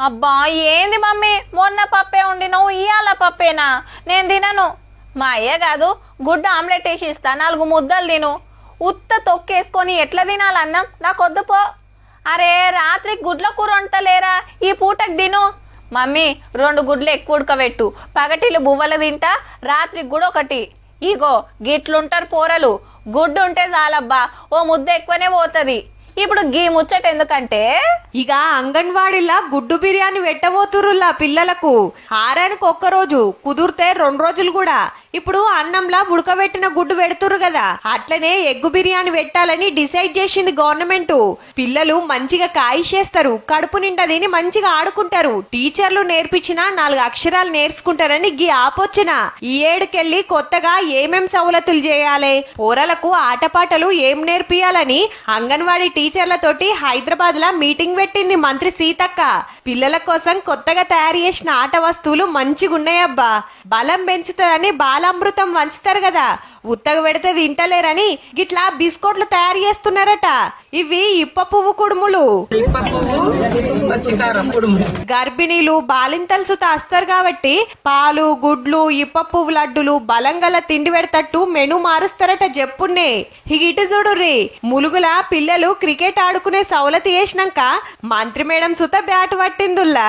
అబ్బా ఏంది మమ్మీ, మొన్న పప్పే వండినవు ఇయాల పప్పేనా? నేను తినను. మా అయ్యే కాదు, గుడ్డ ఆమ్లెట్ వేసి ఇస్తా, 4 ముద్దలు తిను. ఉత్త తొక్కేసుకొని ఎట్లా తినాలన్నం? నాకొద్దు పో. అరే రాత్రి గుడ్ల కూర వంటలేరా, ఈ పూటకు తిను. మమ్మీ 2 గుడ్లు ఎక్కువ ఉడకబెట్టు, పగటిలు బువ్వలు తింటా, రాత్రికి కూడా ఒకటి. ఇగో గిట్లుంటారు పోరలు, గుడ్డు ఉంటే చాలబ్బా, ఓ ముద్ద ఎక్కువనే పోతుంది. ఇప్పుడు గీ ముచ్చట ఎందుకంటే ఇక అంగన్వాడీలా గుడ్డు బిర్యానీ పెట్టబోతురులా పిల్లలకు. ఆరానికి 1 రోజు, కుదిరితే 2 రోజులు కూడా. ఇప్పుడు అన్నంలా ఉడకబెట్టిన గుడ్డు పెడుతురు కదా, అట్లనే ఎగ్గు బిర్యానీ పెట్టాలని డిసైడ్ చేసింది గవర్నమెంట్. పిల్లలు మంచిగా కాయిషేస్తారు, కడుపు నిండా తిని మంచిగా ఆడుకుంటారు, టీచర్లు నేర్పించిన 4 అక్షరాలు నేర్చుకుంటారని గీ ఆపొచ్చిన. ఈ ఏడుకెళ్లి కొత్తగా ఏమేం సౌలతులు చేయాలి, పోరలకు ఆటపాటలు ఏం నేర్పియాలని అంగన్వాడీ టీచర్లతోటి హైదరాబాద్ లా మీటింగ్ పెట్టింది మంత్రి సీతక్క. పిల్లల కోసం కొత్తగా తయారు చేసిన ఆట వస్తువులు మంచిగున్నాయబ్బా. బలం పెంచుతుందని బాలామృతం వంచుతారు కదా, ఉత్తగా పెడితే తింటలేరని గిట్లా బిస్కెట్లు తయారు చేస్తున్నారట. ఇవి ఇప్ప పువ్వు కుడుములు. గర్భిణీలు బాలింతలు సుత వస్తారు కాబట్టి పాలు, గుడ్లు, ఇప్ప పువ్వు లడ్డులు, బలంగల తిండి పెడతట్టు మెను మారుస్తారట. చెప్పున్నే ఇటు చూడుర్రి, ములుగుల పిల్లలు క్రికెట్ ఆడుకునే సౌలతి చేసినాక మంత్రి మేడం సుత బ్యాట్ పట్టిందుల్లా.